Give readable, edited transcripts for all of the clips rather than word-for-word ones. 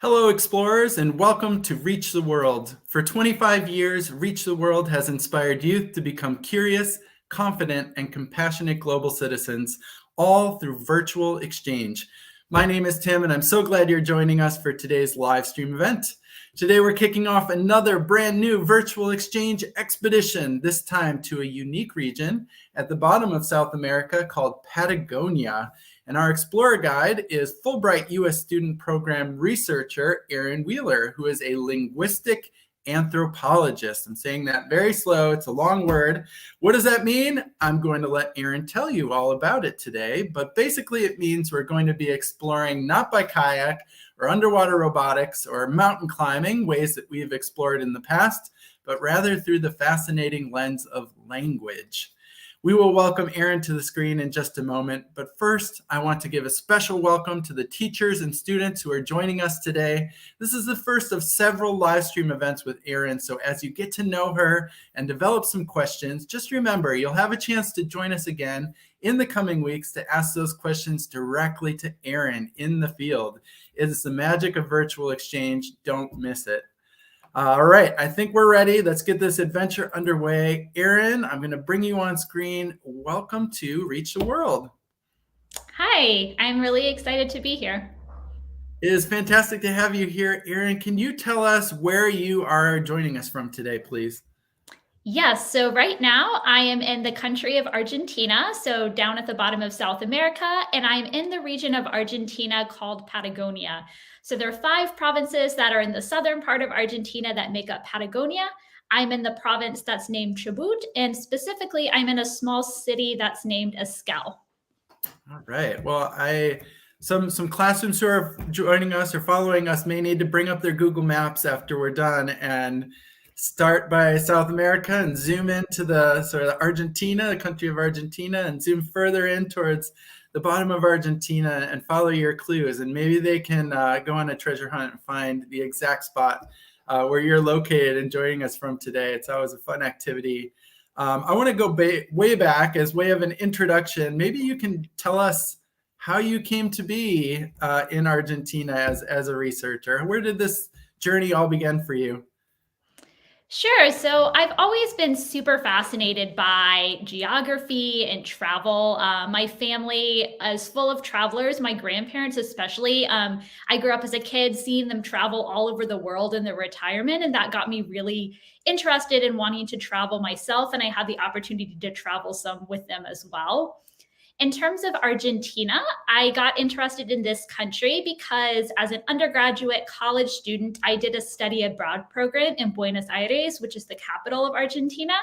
Hello, explorers, and welcome to Reach the World. For 25 years, Reach the World has inspired youth to become curious, confident, and compassionate global citizens, all through virtual exchange. My name is Tim, and I'm so glad you're joining us for today's live stream event. Today, we're kicking off another brand new virtual exchange expedition, this time to a unique region at the bottom of South America called Patagonia. And our Explorer Guide is Fulbright U.S. student program researcher Erin Wheeler, who is a linguistic anthropologist. I'm saying that very slow. It's a long word. What does that mean? I'm going to let Erin tell you all about it today. But basically, it means we're going to be exploring not by kayak or underwater robotics or mountain climbing, ways that we've explored in the past, but rather through the fascinating lens of language. We will welcome Erin to the screen in just a moment, but first, I want to give a special welcome to the teachers and students who are joining us today. This is the first of several live stream events with Erin, so as you get to know her and develop some questions, just remember, you'll have a chance to join us again in the coming weeks to ask those questions directly to Erin in the field. It is the magic of virtual exchange. Don't miss it. All right, I think we're ready. Let's get this adventure underway. Erin, I'm going to bring you on screen. Welcome to Reach the World. Hi, I'm really excited to be here. It is fantastic to have you here. Erin, can you tell us where you are joining us from today, please? Yes, so right now I am in the country of Argentina, so down at the bottom of South America, and I'm in the region of Argentina called Patagonia. So there are 5 provinces that are in the southern part of Argentina that make up Patagonia. I'm in the province that's named Chubut, and specifically I'm in a small city that's named Esquel. All right. Well, some classrooms who are joining us or following us may need to bring up their Google Maps after we're done and start by South America and zoom into the sort of Argentina, the country of Argentina, and zoom further in towards the bottom of Argentina and follow your clues. And maybe they can go on a treasure hunt and find the exact spot where you're located and joining us from today. It's always a fun activity. I want to go way back as way of an introduction. Maybe you can tell us how you came to be in Argentina as a researcher. Where did this journey all begin for you? Sure. So I've always been super fascinated by geography and travel. My family is full of travelers, my grandparents especially. I grew up as a kid seeing them travel all over the world in their retirement, and that got me really interested in wanting to travel myself. And I had the opportunity to travel some with them as well. In terms of Argentina, I got interested in this country because as an undergraduate college student, I did a study abroad program in Buenos Aires, which is the capital of Argentina.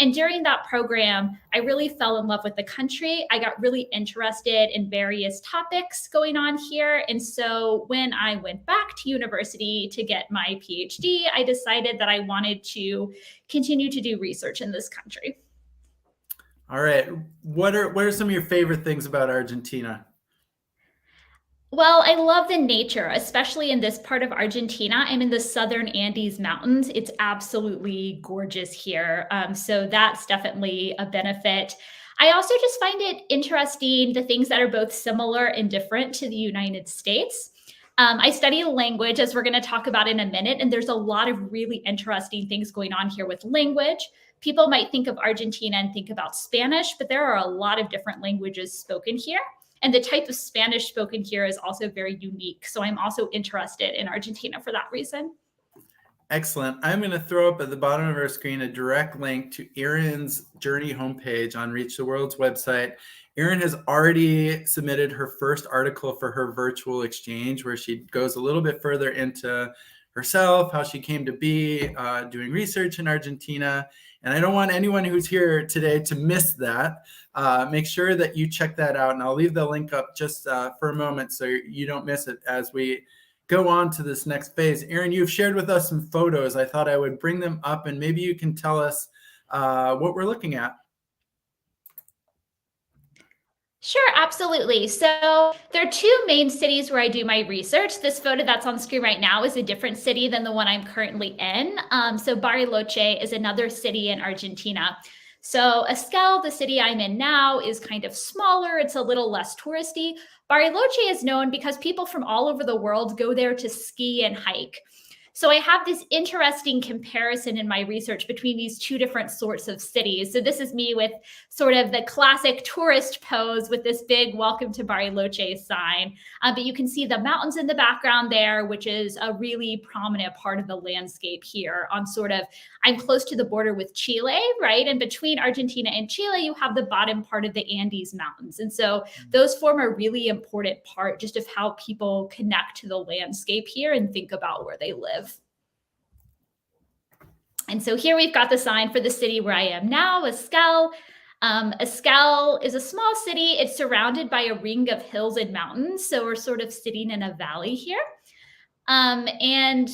And during that program, I really fell in love with the country. I got really interested in various topics going on here. And so when I went back to university to get my PhD, I decided that I wanted to continue to do research in this country. All right. What are some of your favorite things about Argentina? Well, I love the nature, especially in this part of Argentina. I'm in the southern Andes Mountains. It's absolutely gorgeous here. So that's definitely a benefit. I also just find it interesting the things that are both similar and different to the United States. I study language, as we're going to talk about in a minute, and there's a lot of really interesting things going on here with language. People might think of Argentina and think about Spanish, but there are a lot of different languages spoken here. And the type of Spanish spoken here is also very unique. So I'm also interested in Argentina for that reason. Excellent. I'm going to throw up at the bottom of our screen a direct link to Erin's Journey homepage on Reach the World's website. Erin has already submitted her first article for her virtual exchange, where she goes a little bit further into herself, how she came to be doing research in Argentina. And I don't want anyone who's here today to miss that. Make sure that you check that out. And I'll leave the link up just for a moment so you don't miss it as we go on to this next phase. Erin, you've shared with us some photos. I thought I would bring them up and maybe you can tell us what we're looking at. Sure, absolutely. So there are 2 main cities where I do my research. This photo that's on screen right now is a different city than the one I'm currently in. So Bariloche is another city in Argentina. So Esquel, the city I'm in now, is kind of smaller. It's a little less touristy. Bariloche is known because people from all over the world go there to ski and hike. So I have this interesting comparison in my research between these two different sorts of cities. So this is me with sort of the classic tourist pose with this big "Welcome to Bariloche" sign. But you can see the mountains in the background there, which is a really prominent part of the landscape here on sort of, I'm close to the border with Chile, right? And between Argentina and Chile, you have the bottom part of the Andes Mountains. And so those form a really important part just of how people connect to the landscape here and think about where they live. And so here we've got the sign for the city where I am now, Esquel. Esquel is a small city. It's surrounded by a ring of hills and mountains. So we're sort of sitting in a valley here. And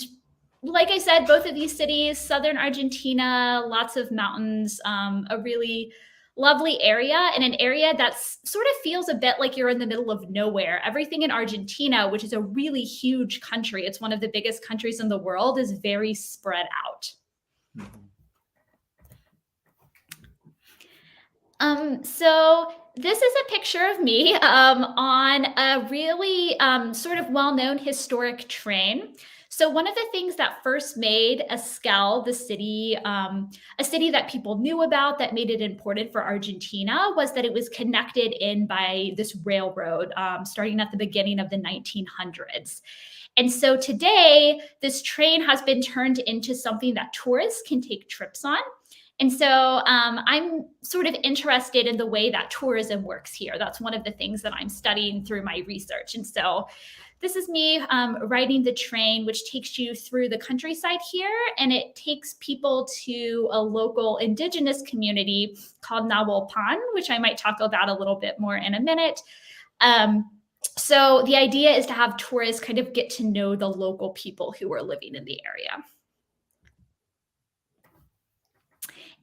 like I said, both of these cities, southern Argentina, lots of mountains, a really lovely area, and an area that sort of feels a bit like you're in the middle of nowhere. Everything in Argentina, which is a really huge country, it's one of the biggest countries in the world, is very spread out. So this is a picture of me on a really sort of well-known historic train. So one of the things that first made Esquel, the city, a city that people knew about, that made it important for Argentina, was that it was connected in by this railroad starting at the beginning of the 1900s. And so today, this train has been turned into something that tourists can take trips on. And so I'm sort of interested in the way that tourism works here. That's one of the things that I'm studying through my research. And so this is me riding the train, which takes you through the countryside here, and it takes people to a local indigenous community called Nahualpan, which I might talk about a little bit more in a minute. So the idea is to have tourists kind of get to know the local people who are living in the area.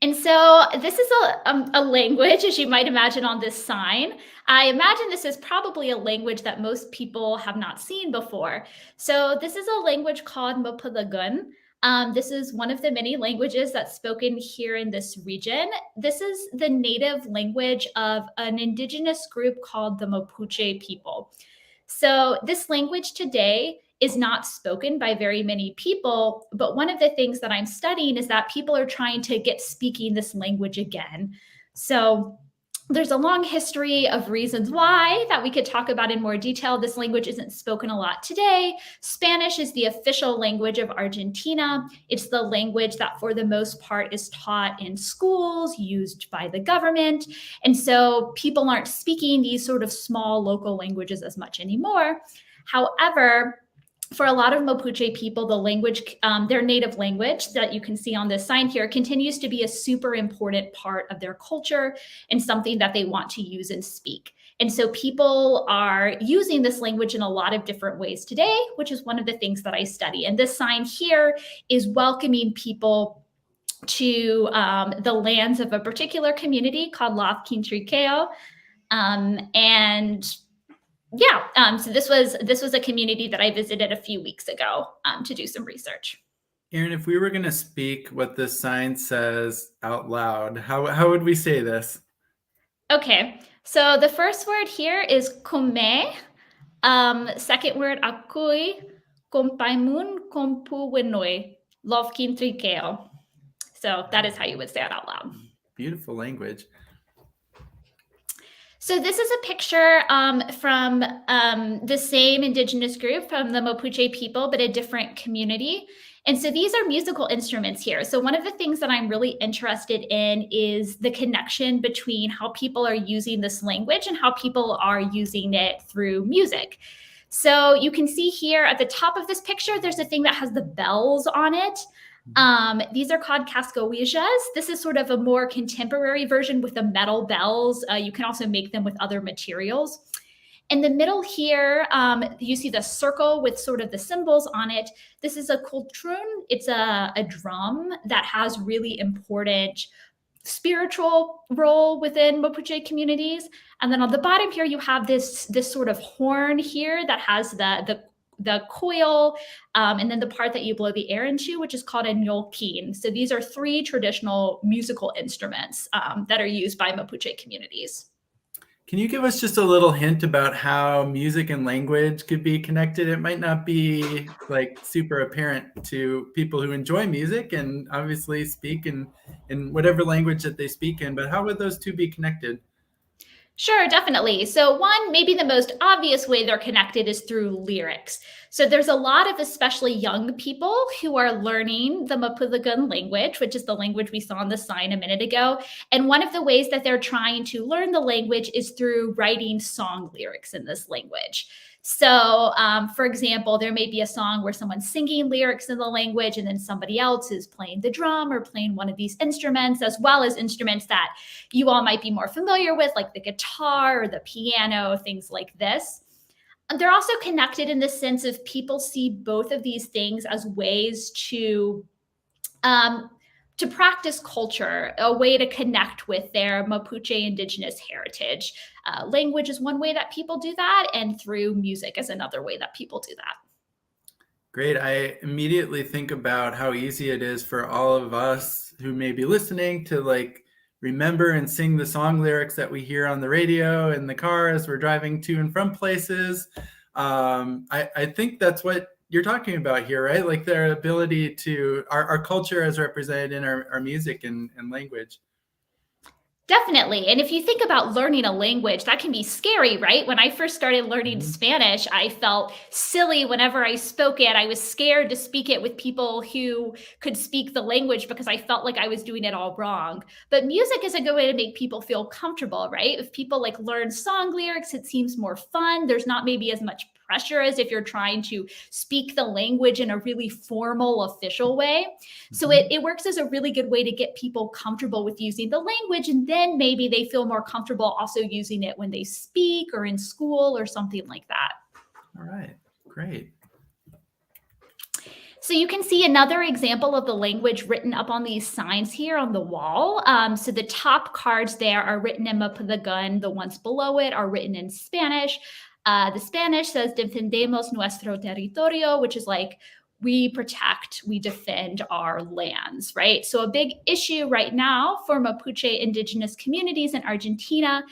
And so this is a language, as you might imagine on this sign. I imagine this is probably a language that most people have not seen before. So this is a language called Mapudungun. This is one of the many languages that's spoken here in this region. This is the native language of an indigenous group called the Mapuche people. So this language today is not spoken by very many people, but one of the things that I'm studying is that people are trying to get speaking this language again. So there's a long history of reasons why that we could talk about in more detail. This language isn't spoken a lot today. Spanish is the official language of Argentina. It's the language that for the most part is taught in schools, used by the government. And so people aren't speaking these sort of small local languages as much anymore. However, for a lot of Mapuche people, the language, their native language that you can see on this sign here, continues to be a super important part of their culture and something that they want to use and speak. And so people are using this language in a lot of different ways today, which is one of the things that I study. And this sign here is welcoming people to the lands of a particular community called La Quintriqueo. So this was a community that I visited a few weeks ago to do some research. Erin, if we were going to speak what this sign says out loud, how would we say this? Okay, so the first word here is come. Second word akui, kompaimun, kompuwenoi, lovkin trikeo. So that is how you would say it out loud. Beautiful language. So this is a picture from the same indigenous group, from the Mapuche people, but a different community. And so these are musical instruments here. So one of the things that I'm really interested in is the connection between how people are using this language and how people are using it through music. So you can see here at the top of this picture, there's a thing that has the bells on it. These are called cascaouillas. This is sort of a more contemporary version with the metal bells. You can also make them with other materials. In the middle here, you see the circle with sort of the symbols on it. This is a kultrun. It's a drum that has really important spiritual role within Mapuche communities. And then on the bottom here, you have this sort of horn here that has the the coil, and then the part that you blow the air into, which is called a ñolquín. So these are three traditional musical instruments that are used by Mapuche communities. Can you give us just a little hint about how music and language could be connected? It might not be like super apparent to people who enjoy music and obviously speak in whatever language that they speak in, but how would those two be connected? Sure, definitely. So, one, maybe the most obvious way they're connected is through lyrics. So, there's a lot of especially young people who are learning the Mapudungun language, which is the language we saw on the sign a minute ago. And one of the ways that they're trying to learn the language is through writing song lyrics in this language. So, for example, there may be a song where someone's singing lyrics in the language, and then somebody else is playing the drum or playing one of these instruments, as well as instruments that you all might be more familiar with, like the guitar or the piano, things like this. They're also connected in the sense of people see both of these things as ways um, to practice culture, a way to connect with their Mapuche indigenous heritage. Language is one way that people do that, and through music is another way that people do that. Great. I immediately think about how easy it is for all of us who may be listening to like remember and sing the song lyrics that we hear on the radio in the car as we're driving to and from places. I think that's what you're talking about here, right? Like their ability to, our culture as represented in our music and language. Definitely. And if you think about learning a language, that can be scary, right? When I first started learning Mhm. Spanish, I felt silly whenever I spoke it. I was scared to speak it with people who could speak the language because I felt like I was doing it all wrong. But music is a good way to make people feel comfortable, right? If people like learn song lyrics, it seems more fun. There's not maybe as much pressure as if you're trying to speak the language in a really formal, official way. So Mhm. it works as a really good way to get people comfortable with using the language. And then maybe they feel more comfortable also using it when they speak or in school or something like that. All right, great. So you can see another example of the language written up on these signs here on the wall. So the top cards there are written in Mapudungun. The ones below it are written in Spanish. The Spanish says defendemos nuestro territorio, which is like we protect, we defend our lands, right? So a big issue right now for Mapuche indigenous communities in Argentina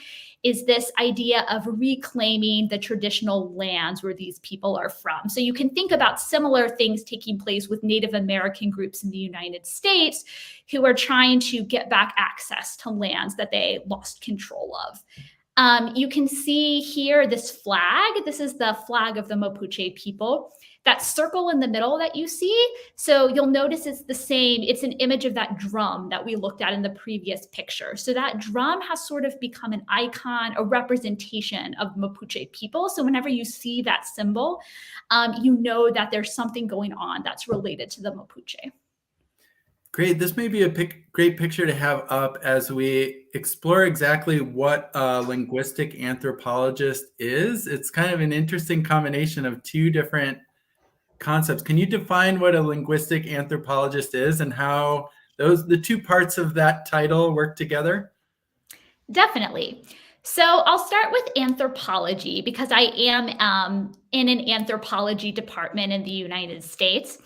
is this idea of reclaiming the traditional lands where these people are from. So you can think about similar things taking place with Native American groups in the United States who are trying to get back access to lands that they lost control of. You can see here this flag. This is the flag of the Mapuche people. That circle in the middle that you see, so you'll notice it's the same. It's an image of that drum that we looked at in the previous picture. So that drum has sort of become an icon, a representation of Mapuche people. So whenever you see that symbol, you know that there's something going on that's related to the Mapuche. Great. This may be a great picture to have up as we explore exactly what a linguistic anthropologist is. It's kind of an interesting combination of two different concepts. Can you define what a linguistic anthropologist is and how the two parts of that title work together? Definitely. So I'll start with anthropology because I am in an anthropology department in the United States.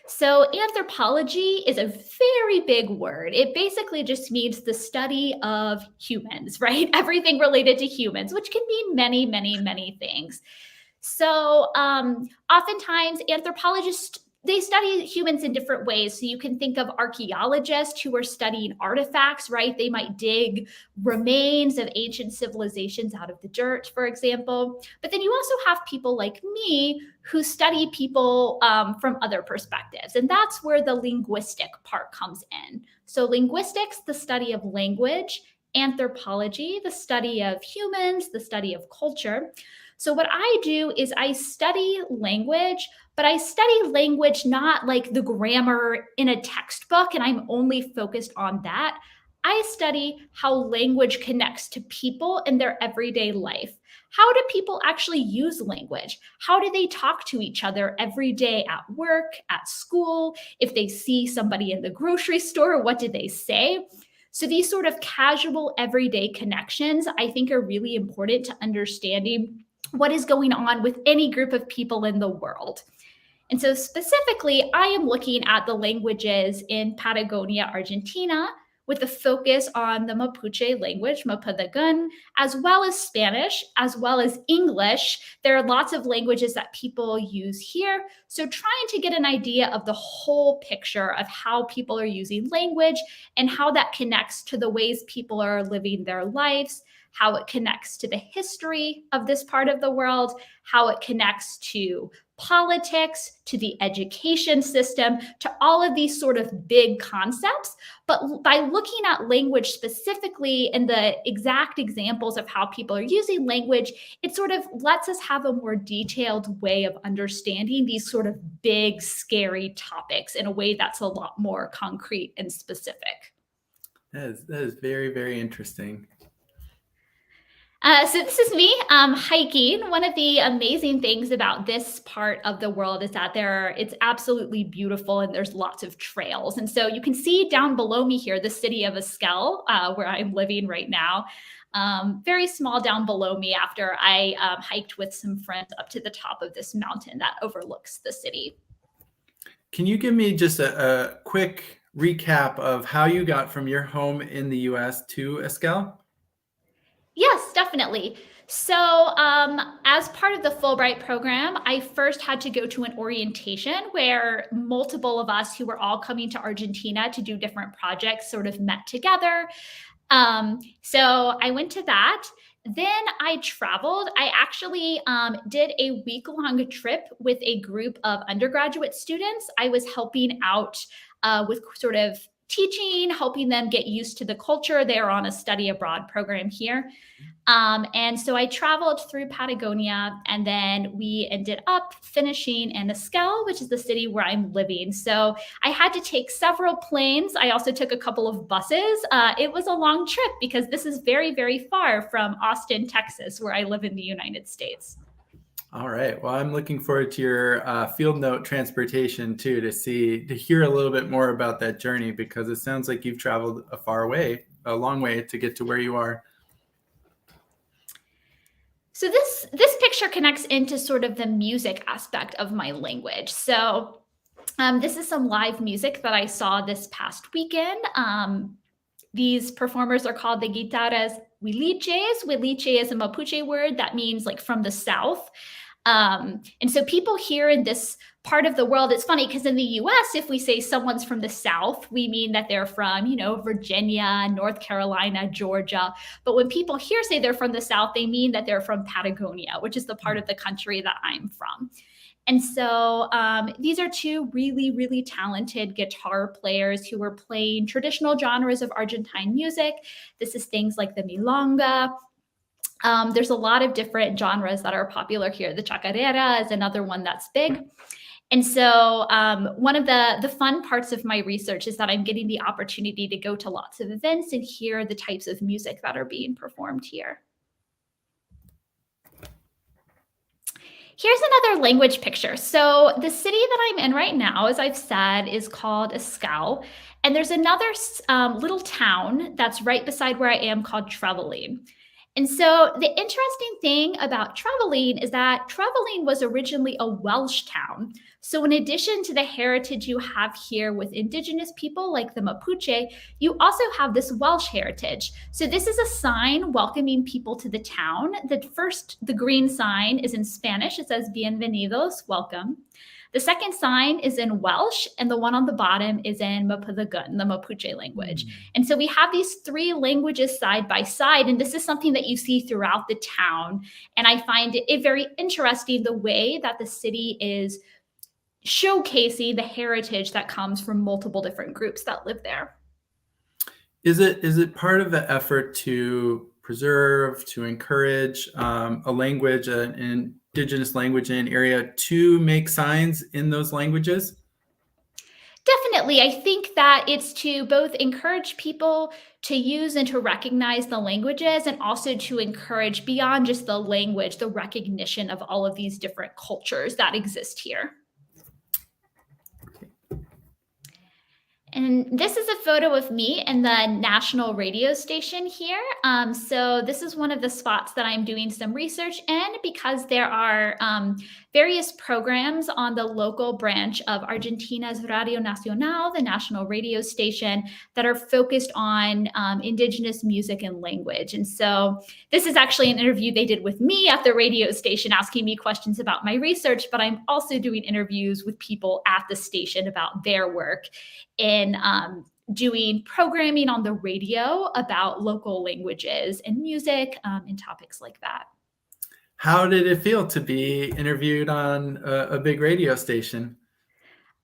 So anthropology is a very big word. It basically just means the study of humans, right? Everything related to humans, which can mean many, many, many things. So, oftentimes anthropologists they study humans in different ways. So you can think of archaeologists who are studying artifacts, right? They might dig remains of ancient civilizations out of the dirt, for example. But then you also have people like me who study people from other perspectives. And that's where the linguistic part comes in. So linguistics, the study of language, anthropology, the study of humans, the study of culture. So, what I do is I study language, but I study language not like the grammar in a textbook, and I'm only focused on that. I study how language connects to people in their everyday life. How do people actually use language? How do they talk to each other every day at work, at school? If they see somebody in the grocery store, what do they say? So, these sort of casual everyday connections, I think, are really important to understanding what is going on with any group of people in the world. And so specifically, I am looking at the languages in Patagonia, Argentina, with a focus on the Mapuche language, Mapudungun, as well as Spanish, as well as English. There are lots of languages that people use here. So trying to get an idea of the whole picture of how people are using language and how that connects to the ways people are living their lives, how it connects to the history of this part of the world, how it connects to politics, to the education system, to all of these sort of big concepts. But by looking at language specifically and the exact examples of how people are using language, it sort of lets us have a more detailed way of understanding these sort of big, scary topics in a way that's a lot more concrete and specific. That is very, very interesting. So this is me hiking. One of the amazing things about this part of the world is that it's absolutely beautiful and there's lots of trails. And so you can see down below me here the city of Esquel, where I'm living right now. Very small down below me after I hiked with some friends up to the top of this mountain that overlooks the city. Can you give me just a quick recap of how you got from your home in the U.S. to Esquel? Yes, definitely. So, as part of the Fulbright program, I first had to go to an orientation where multiple of us who were all coming to Argentina to do different projects sort of met together. So I went to that. Then I traveled. I actually did a week-long trip with a group of undergraduate students. I was helping out with sort of teaching, helping them get used to the culture. They're on a study abroad program here. And so I traveled through Patagonia, and then we ended up finishing in Esquel, which is the city where I'm living. So I had to take several planes. I also took a couple of buses. It was a long trip because this is very, very far from Austin, Texas, where I live in the United States. All right. Well, I'm looking forward to your field note transportation too, to hear a little bit more about that journey, because it sounds like you've traveled a long way to get to where you are. So this picture connects into sort of the music aspect of my language. So this is some live music that I saw this past weekend. These performers are called the guitarras huiliches. Huiliche is a Mapuche word that means like from the south. And so people here in this part of the world, it's funny because in the US, if we say someone's from the South, we mean that they're from, Virginia, North Carolina, Georgia. But when people here say they're from the South, they mean that they're from Patagonia, which is the part of the country that I'm from. And so these are two really, really talented guitar players who are playing traditional genres of Argentine music. This is things like the milonga. There's a lot of different genres that are popular here. The chacarera is another one that's big. And so one of the fun parts of my research is that I'm getting the opportunity to go to lots of events and hear the types of music that are being performed here. Here's another language picture. So the city that I'm in right now, as I've said, is called Esquel. And there's another little town that's right beside where I am called Trevelin. And so the interesting thing about Trevelin is that Trevelin was originally a Welsh town. So in addition to the heritage you have here with indigenous people like the Mapuche, you also have this Welsh heritage. So this is a sign welcoming people to the town. The green sign is in Spanish. It says bienvenidos, welcome. The second sign is in Welsh, and the one on the bottom is in Mapudungun, the Mapuche language. And so we have these three languages side by side, and this is something that you see throughout the town. And I find it very interesting the way that the city is showcasing the heritage that comes from multiple different groups that live there. Is it part of the effort to preserve, to encourage a language, an indigenous language in an area, to make signs in those languages? Definitely. I think that it's to both encourage people to use and to recognize the languages, and also to encourage, beyond just the language, the recognition of all of these different cultures that exist here. And this is a photo of me and the national radio station here. So this is one of the spots that I'm doing some research in because there are various programs on the local branch of Argentina's Radio Nacional, the national radio station, that are focused on indigenous music and language. And so this is actually an interview they did with me at the radio station, asking me questions about my research, but I'm also doing interviews with people at the station about their work in doing programming on the radio about local languages and music and topics like that. How did it feel to be interviewed on a big radio station?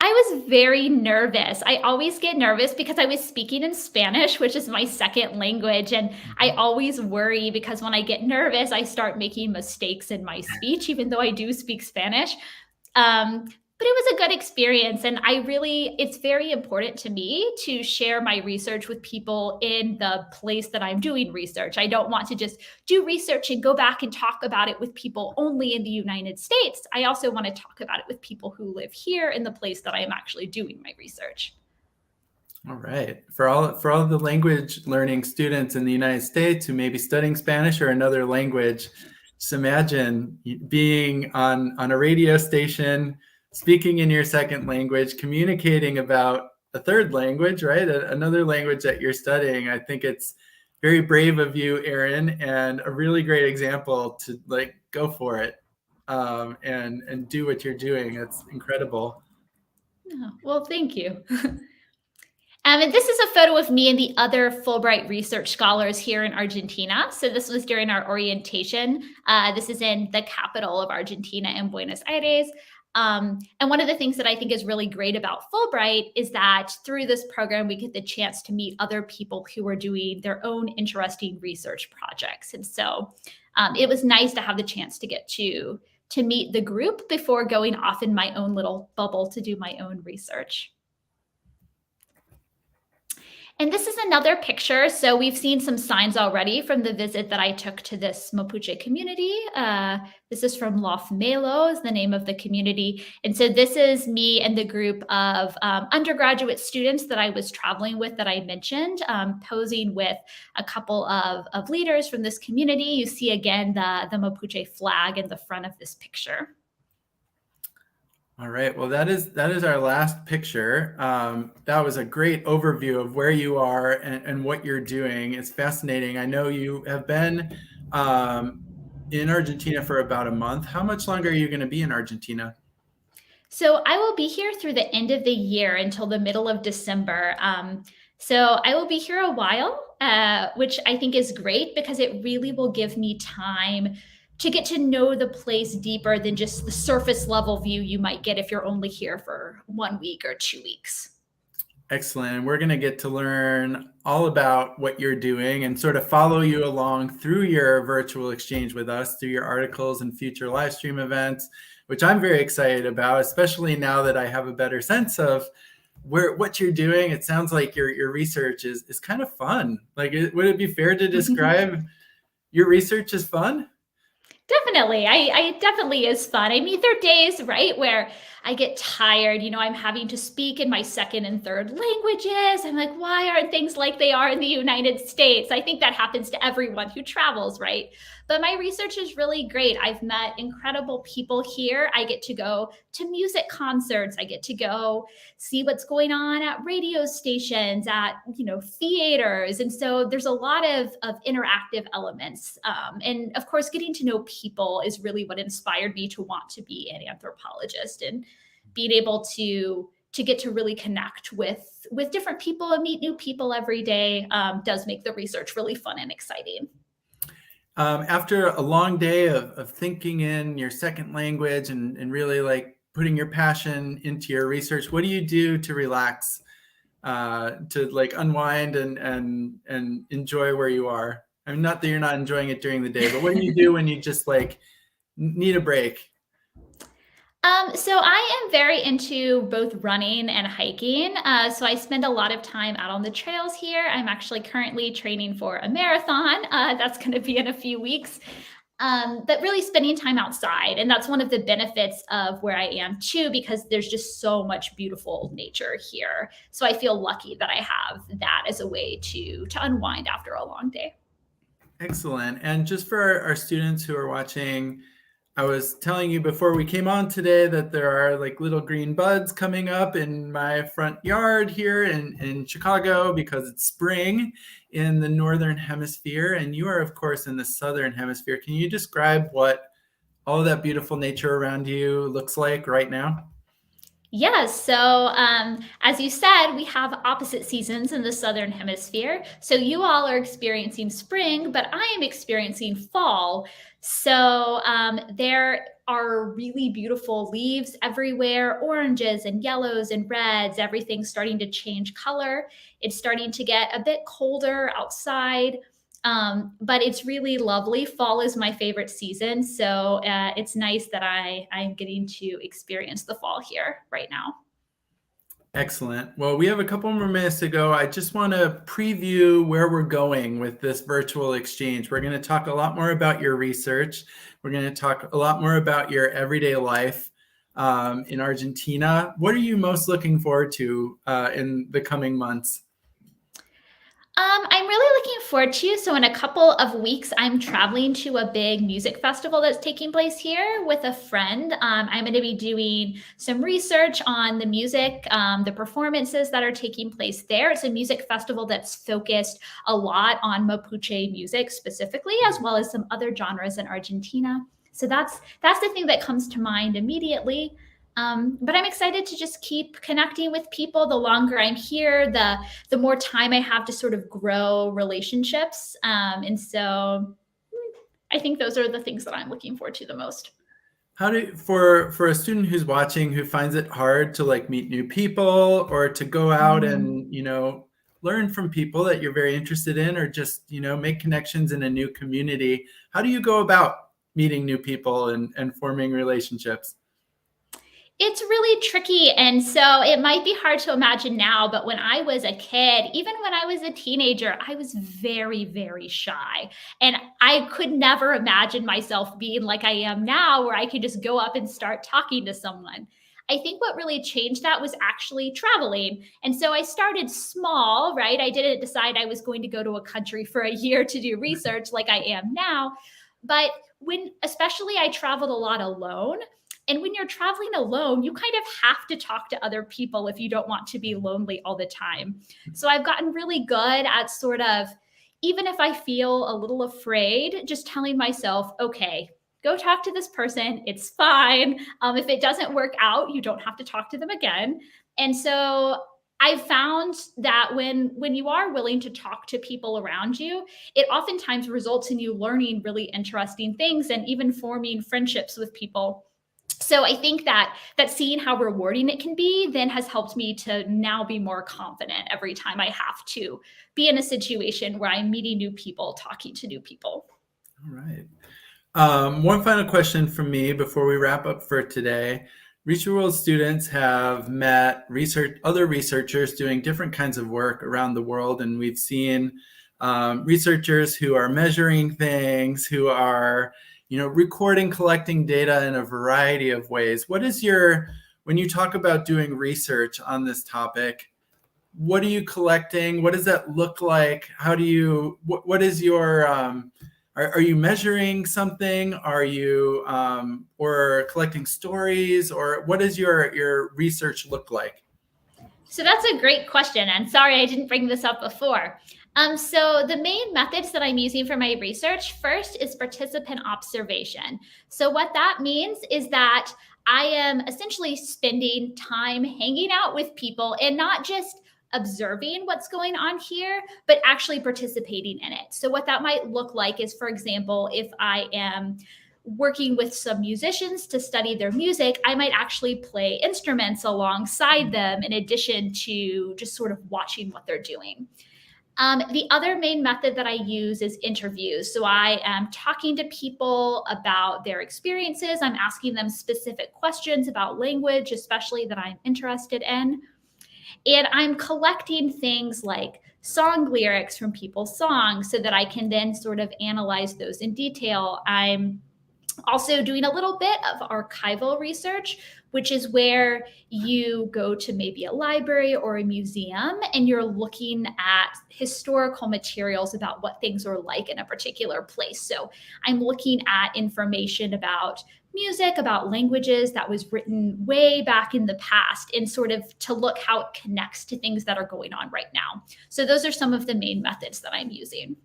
I was very nervous. I always get nervous because I was speaking in Spanish, which is my second language. And I always worry because when I get nervous, I start making mistakes in my speech, even though I do speak Spanish. But it was a good experience. And it's very important to me to share my research with people in the place that I'm doing research. I don't want to just do research and go back and talk about it with people only in the United States. I also want to talk about it with people who live here in the place that I am actually doing my research. All right. For all the language learning students in the United States who may be studying Spanish or another language, just imagine being on a radio station, speaking in your second language, communicating about a third language, right? Another language that you're studying. I think it's very brave of you, Erin, and a really great example to go for it and do what you're doing. It's incredible. Oh, well, thank you. And this is a photo of me and the other Fulbright research scholars here in Argentina. So this was during our orientation. This is in the capital of Argentina in Buenos Aires. And one of the things that I think is really great about Fulbright is that through this program, we get the chance to meet other people who are doing their own interesting research projects. And so it was nice to have the chance to get to meet the group before going off in my own little bubble to do my own research. And this is another picture. So we've seen some signs already from the visit that I took to this Mapuche community. This is from Los Melo, is the name of the community. And so this is me and the group of undergraduate students that I was traveling with that I mentioned, posing with a couple of leaders from this community. You see again the Mapuche flag in the front of this picture. All right. Well, that is our last picture. That was a great overview of where you are and what you're doing. It's fascinating. I know you have been in Argentina for about a month. How much longer are you going to be in Argentina? So I will be here through the end of the year until the middle of December. So I will be here a while, which I think is great because it really will give me time to get to know the place deeper than just the surface level view you might get if you're only here for 1 week or 2 weeks. Excellent. We're going to get to learn all about what you're doing and sort of follow you along through your virtual exchange with us, through your articles and future live stream events, which I'm very excited about, especially now that I have a better sense of what you're doing. It sounds like your research is kind of fun. Would it be fair to describe your research as fun? Definitely. I definitely is fun. I mean, there are days, right, where I get tired. I'm having to speak in my second and third languages. I'm like, why aren't things like they are in the United States? I think that happens to everyone who travels, right? But my research is really great. I've met incredible people here. I get to go to music concerts. I get to go see what's going on at radio stations, at theaters. And so there's a lot of interactive elements. And of course, getting to know people is really what inspired me to want to be an anthropologist, and being able to get to really connect with different people and meet new people every day does make the research really fun and exciting. After a long day of thinking in your second language and really putting your passion into your research, what do you do to relax, to unwind and enjoy where you are? I mean, not that you're not enjoying it during the day, but what do you do when you just need a break? So I am very into both running and hiking. So I spend a lot of time out on the trails here. I'm actually currently training for a marathon. That's going to be in a few weeks. But really spending time outside. And that's one of the benefits of where I am too, because there's just so much beautiful nature here. So I feel lucky that I have that as a way to unwind after a long day. Excellent. And just for our students who are watching, I was telling you before we came on today that there are like little green buds coming up in my front yard here in Chicago because it's spring in the northern hemisphere. And you are, of course, in the southern hemisphere. Can you describe what all of that beautiful nature around you looks like right now? Yes. So, as you said, we have opposite seasons in the southern hemisphere. So, you all are experiencing spring, but I am experiencing fall. So, there are really beautiful leaves everywhere, oranges and yellows and reds, everything's starting to change color. It's starting to get a bit colder outside. But it's really lovely. Fall is my favorite season, so it's nice that I'm getting to experience the fall here right now. Excellent. Well, we have a couple more minutes to go. I just want to preview where we're going with this virtual exchange. We're going to talk a lot more about your research. We're going to talk a lot more about your everyday life in Argentina. What are you most looking forward to in the coming months? I'm really looking forward to. So, in a couple of weeks, I'm traveling to a big music festival that's taking place here with a friend. I'm going to be doing some research on the music, the performances that are taking place there. It's a music festival that's focused a lot on Mapuche music specifically, as well as some other genres in Argentina. So that's the thing that comes to mind immediately. But I'm excited to just keep connecting with people. The longer I'm here, the more time I have to sort of grow relationships. And so I think those are the things that I'm looking forward to the most. How do for a student who's watching who finds it hard to like meet new people or to go out Mm. and, learn from people that you're very interested in or just, make connections in a new community, how do you go about meeting new people and forming relationships? It's really tricky. And so it might be hard to imagine now, but when I was a kid, even when I was a teenager, I was very, very shy. And I could never imagine myself being like I am now, where I could just go up and start talking to someone. I think what really changed that was actually traveling. And so I started small, right? I didn't decide I was going to go to a country for a year to do research like I am now. But especially I traveled a lot alone, and when you're traveling alone, you kind of have to talk to other people if you don't want to be lonely all the time. So I've gotten really good at sort of, even if I feel a little afraid, just telling myself, okay, go talk to this person. It's fine. If it doesn't work out, you don't have to talk to them again. And so I found that when you are willing to talk to people around you, it oftentimes results in you learning really interesting things and even forming friendships with people. So I think that seeing how rewarding it can be then has helped me to now be more confident every time I have to be in a situation where I'm meeting new people, talking to new people. All right. One final question from me before we wrap up for today. Reach the World students have met other researchers doing different kinds of work around the world, and we've seen researchers who are measuring things, who are recording, collecting data in a variety of ways. When you talk about doing research on this topic, what are you collecting? What does that look like? What is your, are you measuring something? Are you, or collecting stories, or what does your research look like? So that's a great question. And sorry, I didn't bring this up before. So the main methods that I'm using for my research first is participant observation. So what that means is that I am essentially spending time hanging out with people and not just observing what's going on here, but actually participating in it. So what that might look like is, for example, if I am working with some musicians to study their music, I might actually play instruments alongside them in addition to just sort of watching what they're doing. The other main method that I use is interviews. So I am talking to people about their experiences. I'm asking them specific questions about language, especially that I'm interested in. And I'm collecting things like song lyrics from people's songs so that I can then sort of analyze those in detail. I'm also doing a little bit of archival research, which is where you go to maybe a library or a museum and you're looking at historical materials about what things are like in a particular place. So I'm looking at information about music, about languages that was written way back in the past, and sort of to look how it connects to things that are going on right now. So those are some of the main methods that I'm using.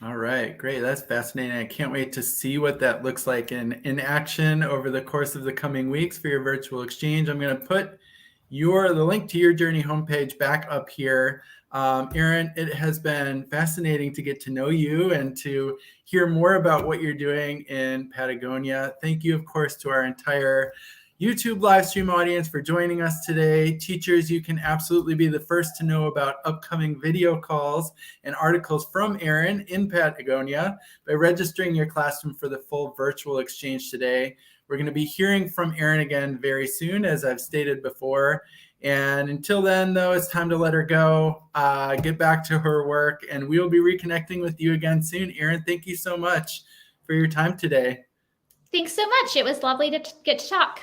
All right, great. That's fascinating. I can't wait to see what that looks like in action over the course of the coming weeks for your virtual exchange. I'm going to put the link to your Journey homepage back up here. Erin, it has been fascinating to get to know you and to hear more about what you're doing in Patagonia. Thank you, of course, to our entire YouTube live stream audience for joining us today. Teachers, you can absolutely be the first to know about upcoming video calls and articles from Erin in Patagonia by registering your classroom for the full virtual exchange today. We're going to be hearing from Erin again very soon, as I've stated before. And until then, though, it's time to let her go, get back to her work, and we'll be reconnecting with you again soon. Erin, thank you so much for your time today. Thanks so much. It was lovely to get to talk.